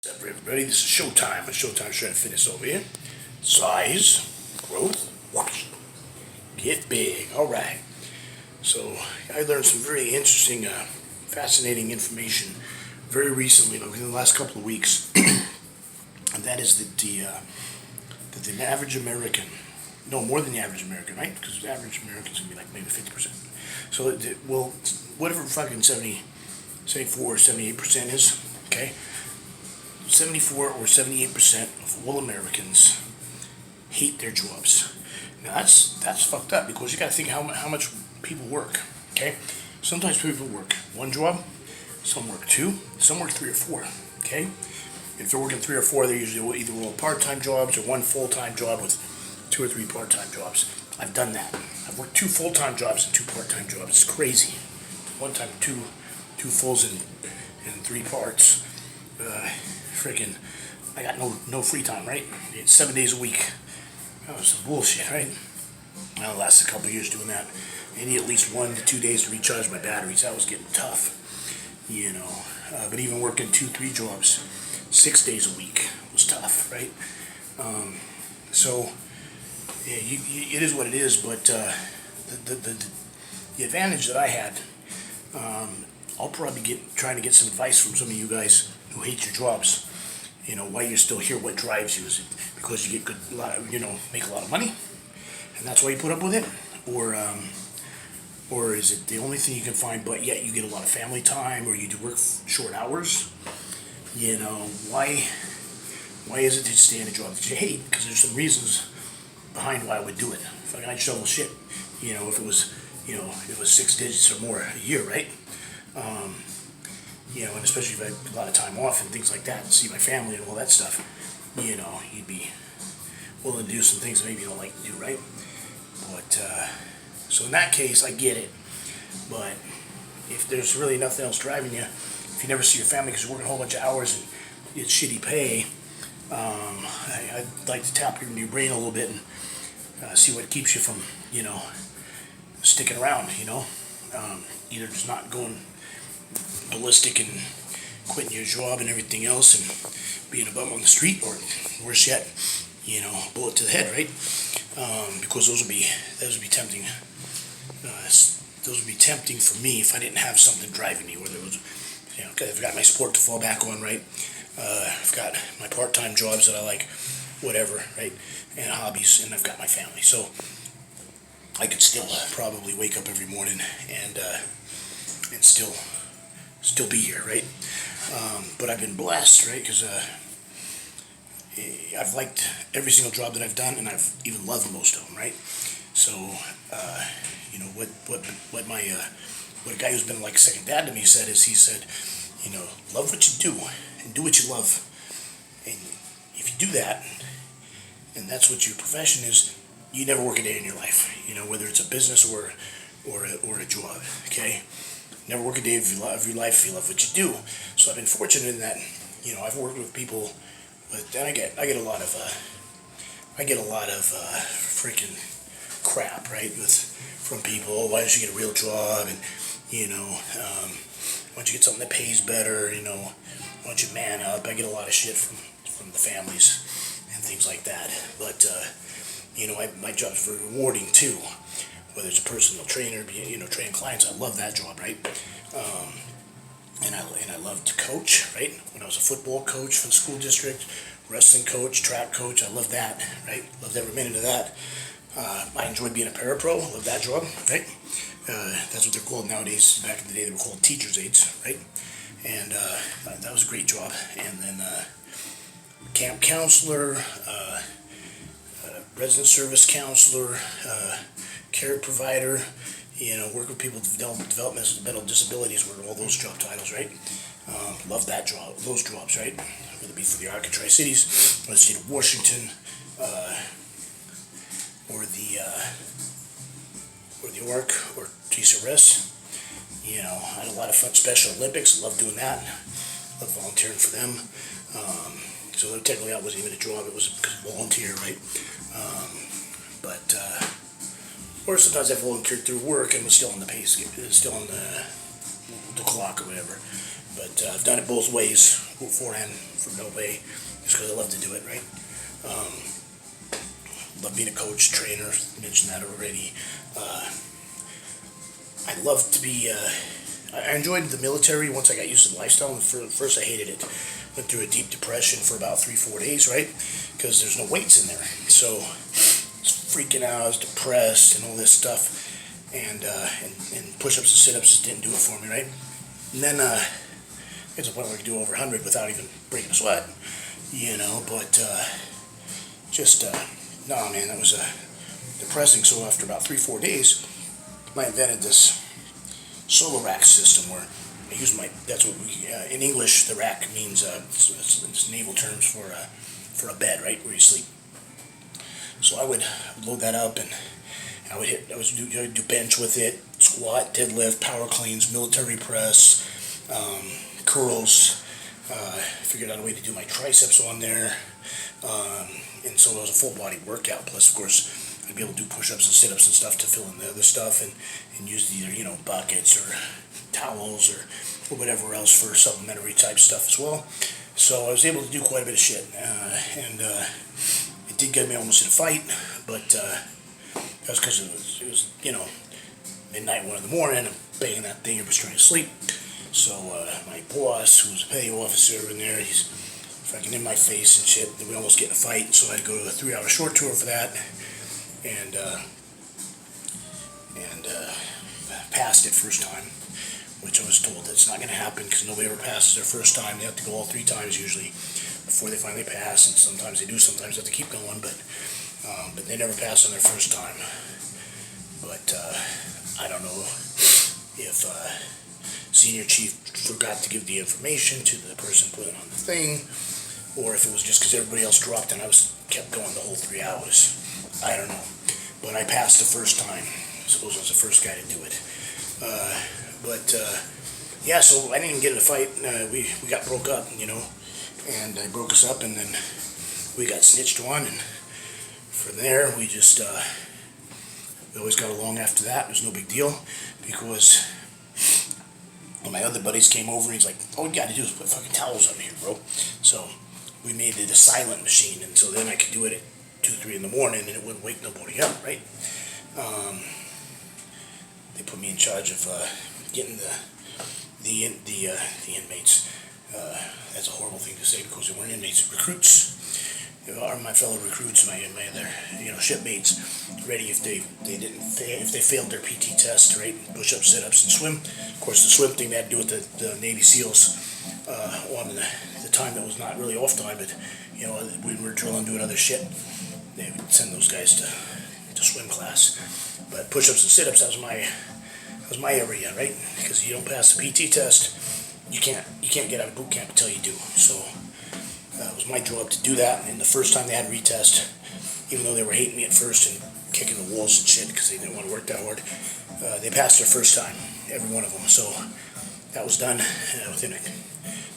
What's up, everybody? This is Showtime. Showtime trying to finish over here. Size, growth, watch, get big. All right. So I learned some very interesting, fascinating information very recently, within the last couple of weeks, and that is that the average American, no more than the average American, right? Because the average American is gonna be like maybe 50%. So well, whatever fucking 74 or 78% is, okay. 74 or 78% of all Americans hate their jobs. Now that's fucked up because you got to think how much people work. Okay, sometimes people work one job, some work two, some work three or four. Okay, if they're working three or four, they're usually either all part-time jobs or one full-time job with two or three part-time jobs. I've done that. I've worked two full-time jobs and two part-time jobs. It's crazy. One time two fulls and three parts. Freaking, I got no free time, right? It's 7 days a week. That was some bullshit, right? I lasted a couple of years doing that. I need at least 1 to 2 days to recharge my batteries. That was getting tough, you know. But even working 2, 3 jobs, 6 days a week was tough, right? So yeah, it is what it is. But the advantage that I had, I'll probably trying to get some advice from some of you guys who hate your jobs. You know, why you're still here, what drives you. Is it because you get make a lot of money, and that's why you put up with it? Or is it the only thing you can find, but yet you get a lot of family time, or you do work short hours? You know, why is it that you stay in a job that you hate? Because there's some reasons behind why I would do it. If I'd shovel shit, if it was, it was 6 digits or more a year, right? And especially if I had a lot of time off and things like that, and see my family and all that stuff, you'd be willing to do some things that maybe you don't like to do, right? But, so in that case, I get it. But if there's really nothing else driving you, if you never see your family because you're working a whole bunch of hours and you get shitty pay, I'd like to tap into your brain a little bit and see what keeps you from, sticking around, either just not going ballistic and quitting your job and everything else and being a bum on the street, or worse yet, bullet to the head, right? Because those would be tempting. Those would be tempting for me if I didn't have something driving me. Whether it was, I've got my sport to fall back on, right? I've got my part-time jobs that I like, whatever, right? And hobbies, and I've got my family. So I could still probably wake up every morning and still be here, right? But I've been blessed, right? Because I've liked every single job that I've done, and I've even loved most of them, right? So, what a guy who's been like second dad to me said is, he said, love what you do and do what you love, and if you do that, and that's what your profession is, you never work a day in your life, whether it's a business or a job, okay? Never work a day of your life if you love what you do. So I've been fortunate in that, I've worked with people, and I get a lot of freaking crap, right? From people. Oh, why don't you get a real job? And why don't you get something that pays better? Why don't you man up? I get a lot of shit from the families and things like that. But my job's very rewarding too. Whether it's a personal trainer, training clients, I love that job, right? And I love to coach, right? When I was a football coach for the school district, wrestling coach, track coach, I love that, right? Loved every minute of that. I enjoyed being a parapro, love that job, right? That's what they're called nowadays. Back in the day, they were called teacher's aides, right? And that was a great job. And then camp counselor, resident service counselor, care provider, work with people with developmental disabilities, were all those job titles, right? Love those jobs, right? Whether it be for the Arc Tri-Cities, or the state of Washington, or the Arc, or TCRS. I had a lot of fun. Special Olympics, love doing that. Love volunteering for them. So technically that wasn't even a job, it was volunteer, right? Or sometimes I volunteered through work and was still on the pay scale, still on the clock or whatever. But I've done it both ways, forehand for no pay, just because I love to do it, right? Love being a coach, trainer, mentioned that already. I love to be, I enjoyed the military once I got used to the lifestyle. And first I hated it. Went through a deep depression for about 3-4 days, right? Because there's no weights in there. So I was freaking out, I was depressed and all this stuff. And push-ups and sit-ups just didn't do it for me, right? And then it's a point where I could do over 100 without even breaking a sweat, but no, man, that was depressing. So after about 3-4 days, I invented this solo rack system where I use that's what we, in English, the rack means, it's naval terms for a bed, right, where you sleep. So I would load that up and I would do bench with it, squat, deadlift, power cleans, military press, curls. Figured out a way to do my triceps on there, and so it was a full body workout. Plus, of course, I'd be able to do push-ups and sit-ups and stuff to fill in the other stuff, and use either buckets or towels or whatever else for supplementary type stuff as well. So I was able to do quite a bit of shit, and it did get me almost in a fight, but that was because it was midnight, 1 in the morning. I'm banging that thing. I was trying to sleep. So my boss, who was a petty officer in there, he's fucking in my face and shit. Then we almost get in a fight, so I had to go to a 3-hour short tour for that, and passed it first time, which I was told that's not going to happen because nobody ever passes their first time. They have to go all 3 times usually before they finally pass, and sometimes they do, sometimes they have to keep going, but they never pass on their first time. But I don't know if senior chief forgot to give the information to the person putting on the thing, or if it was just because everybody else dropped and I kept going the whole 3 hours. I don't know. But I passed the first time. I suppose I was the first guy to do it. Yeah, so I didn't even get in a fight. We got broke up, and they broke us up, and then we got snitched on, and from there we just we always got along after that. It was no big deal, because when my other buddies came over, he's like, all we got to do is put fucking towels on here, bro. So we made it a silent machine, and so then I could do it at 2-3 in the morning, and it wouldn't wake nobody up, right? They put me in charge of getting the inmates. That's a horrible thing to say because they weren't inmates, recruits. Are my fellow recruits, my other shipmates, ready if they failed their PT test, right? Push-ups, sit-ups, and swim. Of course, the swim thing they had to do with the Navy SEALs on the time that was not really off time, but when we were drilling, doing other shit, they would send those guys to swim class. But push-ups and sit-ups, that was my area, right? Because you don't pass the PT test, you can't get out of boot camp until you do. So it was my job to do that. And the first time they had retest, even though they were hating me at first and kicking the walls and shit because they didn't want to work that hard, they passed their first time, every one of them. So that was done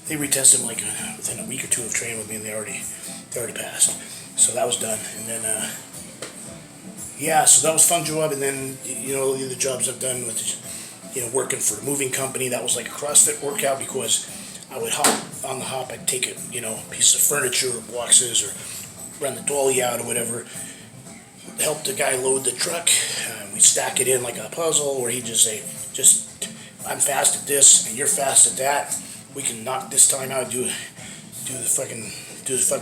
they retested them within a week or 2 of training with me, and they already passed. So that was done. And then so that was a fun job. And then the other jobs I've done with working for a moving company, that was like a CrossFit workout, because I would I'd take a piece of furniture or boxes, or run the dolly out or whatever, help the guy load the truck. We'd stack it in like a puzzle, or he'd just say, I'm fast at this and you're fast at that. We can knock this time out, do the fucking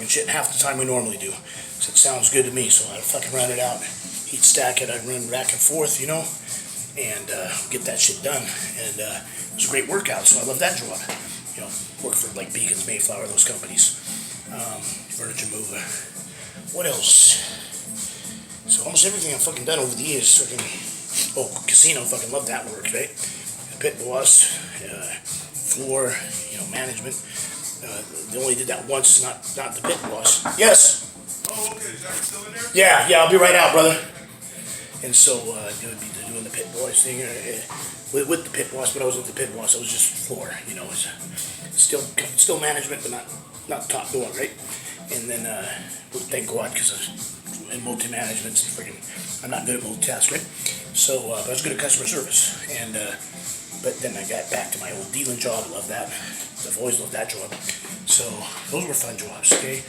shit half the time we normally do. So it sounds good to me. So I'd fucking run it out. He'd stack it. I'd run back and forth, and get that shit done. And it was a great workout. So I love that job. Work for like Beacons, Mayflower, those companies. Furniture mover. What else? So almost everything I've fucking done over the years. Casino, fucking love that work, right? Pit boss, floor, management. They only did that once, not the pit boss. Yes. Oh, okay. Is that still in there? Yeah, I'll be right out, brother. And so they would be doing the pit boss thing with the pit boss, but I wasn't the pit boss. I was just floor, It's still management, but not top door, right? And then thank God, because I was in multi-management, I'm not good at multitask, right? So I was good at customer service, and but then I got back to my old dealing job. Love that. I've always loved that job. So those were fun jobs. Okay,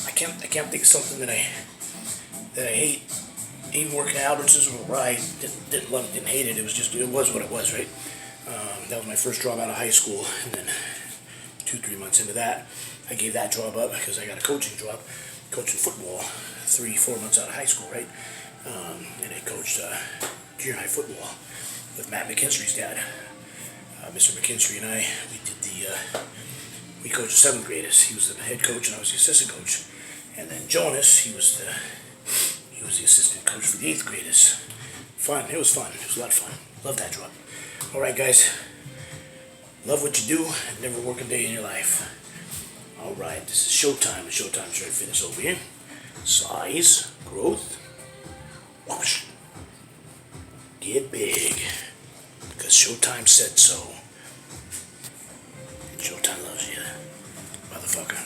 I can't think of something that I hate. Even working out, which is where I didn't love it, didn't hate it. It was just it was what it was, right? That was my first job out of high school, and then 2-3 months into that, I gave that job up because I got a coaching job, coaching football. 3-4 months out of high school, right? And I coached junior high football with Matt McKinstry's dad. Mr. McKinstry and I, we coached the 7th graders. He was the head coach and I was the assistant coach. And then Jonas, he was the assistant coach for the 8th graders. Fun. It was fun. It was a lot of fun. Love that job. All right, guys. Love what you do and never work a day in your life. All right. This is Showtime. And Showtime Strength Fitness over here. Size, growth, whoosh. Get big. Because Showtime said so. Showtime loves you, motherfucker.